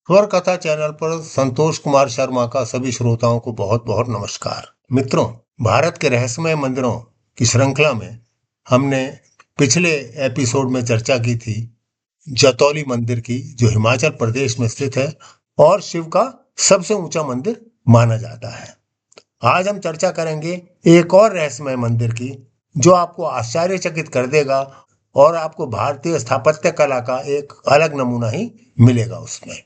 स्वर कथा चैनल पर संतोष कुमार शर्मा का सभी श्रोताओं को बहुत बहुत नमस्कार। मित्रों, भारत के रहस्यमय मंदिरों की श्रृंखला में हमने पिछले एपिसोड में चर्चा की थी जतौली मंदिर की, जो हिमाचल प्रदेश में स्थित है और शिव का सबसे ऊंचा मंदिर माना जाता है। आज हम चर्चा करेंगे एक और रहस्यमय मंदिर की, जो आपको आश्चर्यचकित कर देगा और आपको भारतीय स्थापत्य कला का एक अलग नमूना ही मिलेगा उसमें।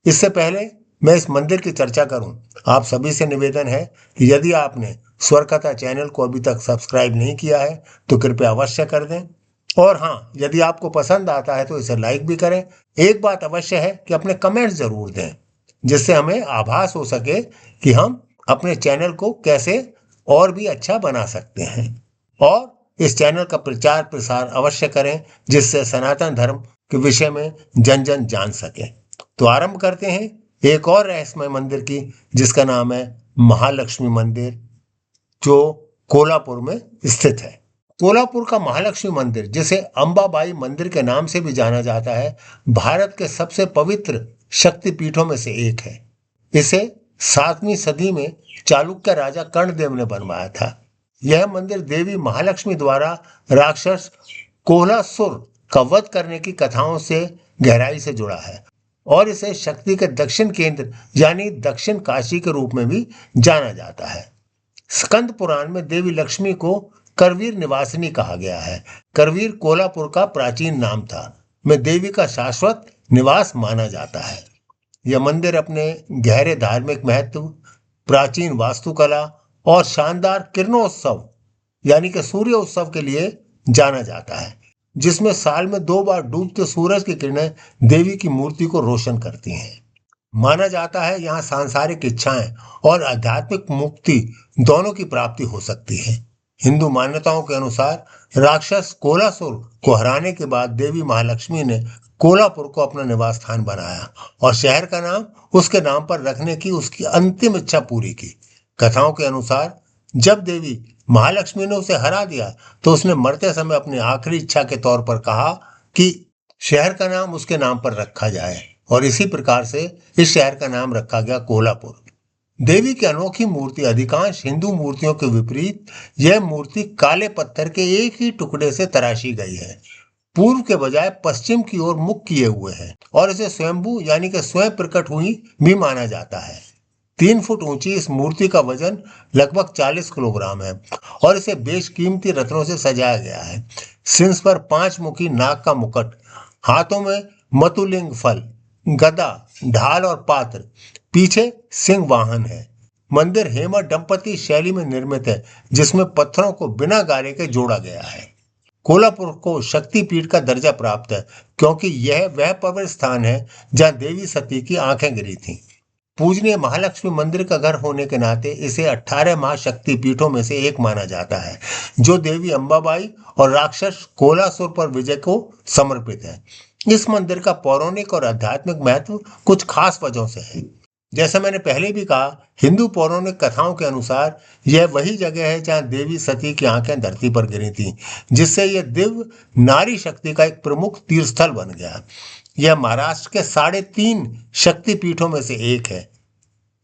इससे पहले मैं इस मंदिर की चर्चा करूं, आप सभी से निवेदन है कि यदि आपने स्वर कथा चैनल को अभी तक सब्सक्राइब नहीं किया है तो कृपया अवश्य कर दें। और हाँ, यदि आपको पसंद आता है तो इसे लाइक भी करें। एक बात अवश्य है कि अपने कमेंट्स जरूर दें, जिससे हमें आभास हो सके कि हम अपने चैनल को कैसे और भी अच्छा बना सकते हैं। और इस चैनल का प्रचार प्रसार अवश्य करें, जिससे सनातन धर्म के विषय में जन जन जान सके। तो आरंभ करते हैं एक और रहस्यमय मंदिर की, जिसका नाम है महालक्ष्मी मंदिर, जो कोल्हापुर में स्थित है। कोल्हापुर का महालक्ष्मी मंदिर, जिसे अंबाबाई मंदिर के नाम से भी जाना जाता है, भारत के सबसे पवित्र शक्तिपीठों में से एक है। इसे 7वीं सदी में चालुक्य राजा कर्णदेव ने बनवाया था। यह मंदिर देवी महालक्ष्मी द्वारा राक्षस कोहलासुर का वध करने की कथाओं से गहराई से जुड़ा है और इसे शक्ति के दक्षिण केंद्र यानी दक्षिण काशी के रूप में भी जाना जाता है। स्कंद पुराण में देवी लक्ष्मी को करवीर निवासिनी कहा गया है। करवीर कोल्हापुर का प्राचीन नाम था, में देवी का शाश्वत निवास माना जाता है। यह मंदिर अपने गहरे धार्मिक महत्व, प्राचीन वास्तुकला और शानदार किरणोत्सव यानी कि सूर्य उत्सव के लिए जाना जाता है, जिसमें साल में 2 बार डूबते सूरज की किरणें देवी की मूर्ति को रोशन करती हैं। माना जाता है यहाँ सांसारिक इच्छाएं और आध्यात्मिक मुक्ति दोनों की प्राप्ति हो सकती है। हिंदू मान्यताओं के अनुसार राक्षस कोलासुर को हराने के बाद देवी महालक्ष्मी ने कोल्हापुर को अपना निवास स्थान बनाया और शहर का नाम उसके नाम पर रखने की उसकी अंतिम इच्छा पूरी की। कथाओं के अनुसार जब देवी महालक्ष्मी ने उसे हरा दिया तो उसने मरते समय अपनी आखिरी इच्छा के तौर पर कहा कि शहर का नाम उसके नाम पर रखा जाए, और इसी प्रकार से इस शहर का नाम रखा गया कोल्हापुर। देवी की अनोखी मूर्ति अधिकांश हिंदू मूर्तियों के विपरीत यह मूर्ति काले पत्थर के एक ही टुकड़े से तराशी गई है। पूर्व के बजाय पश्चिम की ओर मुख किए हुए है और इसे स्वयंभू यानी कि स्वयं प्रकट हुई भी माना जाता है। 3 फुट ऊंची इस मूर्ति का वजन लगभग 40 किलोग्राम है और इसे बेशकीमती रत्नों से सजाया गया है। शीर्ष पर 5 मुखी नाग का मुकुट, हाथों में मतुलिंग फल, गदा, ढाल और पात्र, पीछे सिंह वाहन है। मंदिर हेमा दंपति शैली में निर्मित है, जिसमें पत्थरों को बिना गारे के जोड़ा गया है। कोल्हापुर को शक्तिपीठ का दर्जा प्राप्त है क्योंकि यह वह पवित्र स्थान है जहां देवी सती की आंखें गिरी थीं। पूजनीय महालक्ष्मी मंदिर का घर होने के नाते इसे 18 महाशक्तिपीठों में से एक माना जाता है, जो देवी अंबाबाई और राक्षस कोलासुर पर विजय को समर्पित है। इस मंदिर का पौराणिक और आध्यात्मिक महत्व कुछ खास वजहों से है। जैसा मैंने पहले भी कहा, हिंदू पौराणिक कथाओं के अनुसार यह वही जगह है जहां देवी सती की आंखें धरती पर गिरी थीं, जिससे यह दिव्य नारी शक्ति का एक प्रमुख तीर्थस्थल बन गया। यह महाराष्ट्र के 3.5 शक्तिपीठों में से एक है।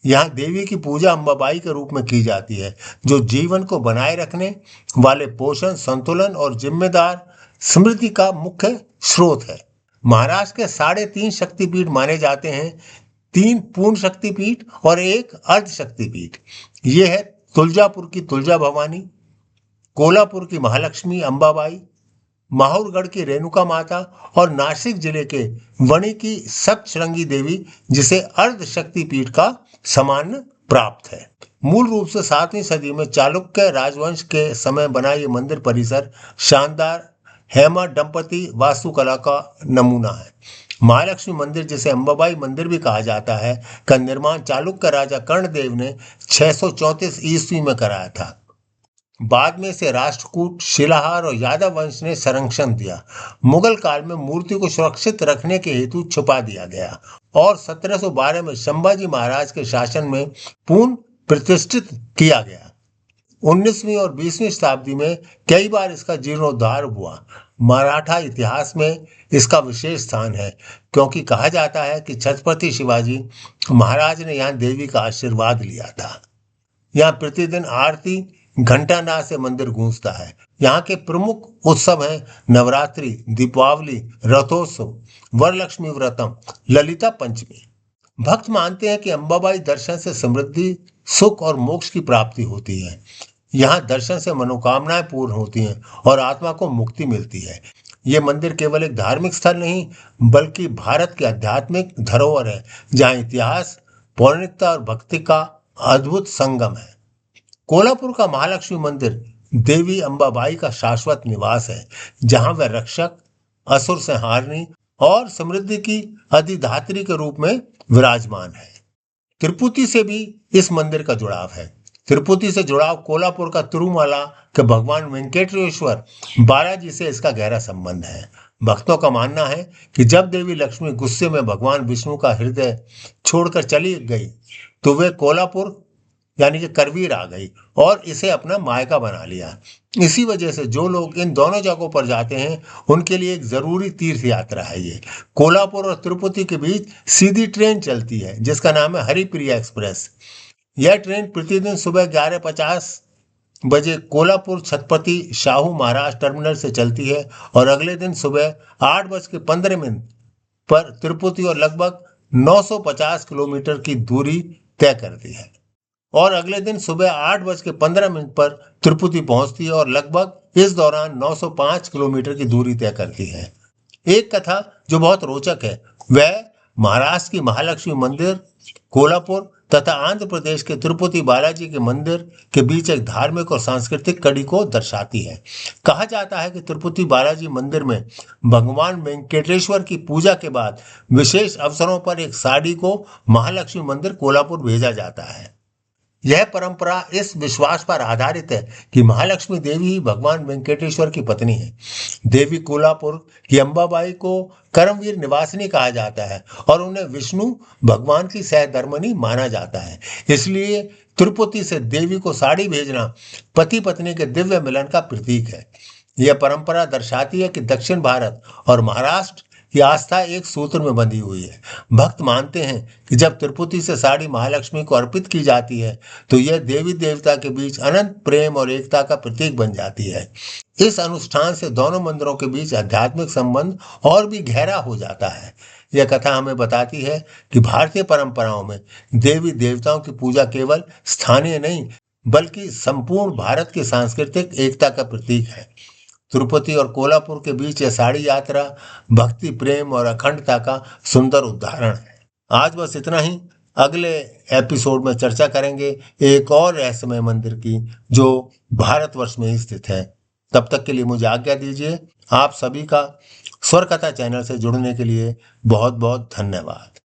यहाँ देवी की पूजा अंबाबाई के रूप में की जाती है, जो जीवन को बनाए रखने वाले पोषण, संतुलन और जिम्मेदार समृद्धि का मुख्य स्रोत है। महाराष्ट्र के 3.5 शक्तिपीठ माने जाते हैं, 3 पूर्ण शक्तिपीठ और 1 अर्ध शक्तिपीठ। ये है तुलजापुर की तुलजा भवानी, कोल्हापुर की महालक्ष्मी अंबाबाई, माहुरगढ़ की रेणुका माता और नासिक जिले के वणी की सप्तशृंगी देवी, जिसे अर्ध शक्तिपीठ का सम्मान प्राप्त है। मूल रूप से 7वीं सदी में चालुक्य राजवंश के समय बना ये मंदिर परिसर शानदार हेमा दंपति वास्तुकला का नमूना है। महालक्ष्मी मंदिर, जिसे अंबाबाई मंदिर भी कहा जाता है, का निर्माण चालुक्य राजा कर्णदेव ने 634 ईस्वी में कराया था। बाद में इसे राष्ट्रकूट, शिलाहार और यादव वंश ने संरक्षण दिया। मुगल काल में मूर्ति को सुरक्षित रखने के हेतु छुपा दिया गया और 1712 में संभाजी महाराज के शासन में पुनः प्रतिष्ठित किया गया। 19वीं और 20वीं शताब्दी में कई बार इसका जीर्णोद्धार हुआ। मराठा इतिहास में इसका विशेष स्थान है, क्योंकि कहा जाता है कि छत्रपति शिवाजी महाराज ने यहाँ देवी का आशीर्वाद लिया था। यहाँ प्रतिदिन आरती घंटानाद से मंदिर गूंजता है। यहाँ के प्रमुख उत्सव हैं नवरात्रि, दीपावली, रथोत्सव, वरलक्ष्मी व्रतम, ललिता पंचमी। भक्त मानते हैं कि अंबाबाई दर्शन से समृद्धि, सुख और मोक्ष की प्राप्ति होती है। यहाँ दर्शन से मनोकामनाएं पूर्ण होती हैं और आत्मा को मुक्ति मिलती है। ये मंदिर केवल एक धार्मिक स्थल नहीं, बल्कि भारत के आध्यात्मिक धरोहर है, जहाँ इतिहास, पौराणिकता और भक्ति का अद्भुत संगम है। कोल्हापुर का महालक्ष्मी मंदिर देवी अंबाबाई का शाश्वत निवास है, जहाँ वह रक्षक, असुर संहारिणी और समृद्धि की अधिधात्री के रूप में विराजमान है। तिरुपति से भी इस मंदिर का जुड़ाव है। तिरुपति से जुड़ाव कोल्हापुर का तिरुमला के भगवान वेंकटेश्वर बालाजी से इसका गहरा संबंध है। भक्तों का मानना है कि जब देवी लक्ष्मी गुस्से में भगवान विष्णु का हृदय छोड़कर चली गई, तो वे कोल्हापुर यानी कि करवीर आ गई और इसे अपना मायका बना लिया। इसी वजह से जो लोग इन दोनों जगहों पर जाते हैं, उनके लिए एक जरूरी तीर्थ यात्रा है ये। कोल्हापुर और तिरुपति के बीच सीधी ट्रेन चलती है, जिसका नाम है हरिप्रिया एक्सप्रेस। यह ट्रेन प्रतिदिन सुबह 11:50 बजे कोल्हापुर छत्रपति शाहू महाराज टर्मिनल से चलती है और अगले दिन सुबह 8:15 पर तिरुपति और लगभग 950 किलोमीटर की दूरी तय करती है, और अगले दिन सुबह 8:15 पर तिरुपति पहुंचती है और लगभग इस दौरान 905 किलोमीटर की दूरी तय करती है। एक कथा जो बहुत रोचक है, वह महाराष्ट्र की महालक्ष्मी मंदिर कोल्हापुर तथा आंध्र प्रदेश के तिरुपति बालाजी के मंदिर के बीच एक धार्मिक और सांस्कृतिक कड़ी को दर्शाती है। कहा जाता है कि तिरुपति बालाजी मंदिर में भगवान वेंकटेश्वर की पूजा के बाद विशेष अवसरों पर एक साड़ी को महालक्ष्मी मंदिर कोल्हापुर भेजा जाता है। यह परंपरा इस विश्वास पर आधारित है कि महालक्ष्मी देवी ही भगवान वेंकटेश्वर की पत्नी है। देवी कोल्हापुर की अंबाबाई को कर्मवीर निवासिनी कहा जाता है और उन्हें विष्णु भगवान की सहधर्मिणी माना जाता है। इसलिए तिरुपति से देवी को साड़ी भेजना पति पत्नी के दिव्य मिलन का प्रतीक है। यह परंपरा दर्शाती है कि दक्षिण भारत और महाराष्ट्र की आस्था एक सूत्र में बंधी हुई है। भक्त मानते हैं कि जब तिरुपति से साड़ी महालक्ष्मी को अर्पित की जाती है, तो यह देवी देवता के बीच अनंत प्रेम और एकता का प्रतीक बन जाती है। इस अनुष्ठान से दोनों मंदिरों के बीच आध्यात्मिक संबंध और भी गहरा हो जाता है। यह कथा हमें बताती है कि भारतीय परंपराओं में देवी देवताओं की पूजा केवल स्थानीय नहीं, बल्कि संपूर्ण भारत की सांस्कृतिक एकता का प्रतीक है। तिरुपति और कोल्हापुर के बीच यह साड़ी यात्रा भक्ति, प्रेम और अखंडता का सुंदर उदाहरण है। आज बस इतना ही। अगले एपिसोड में चर्चा करेंगे एक और रहस्यमय मंदिर की, जो भारतवर्ष में ही स्थित है। तब तक के लिए मुझे आज्ञा दीजिए। आप सभी का स्वर कथा चैनल से जुड़ने के लिए बहुत बहुत धन्यवाद।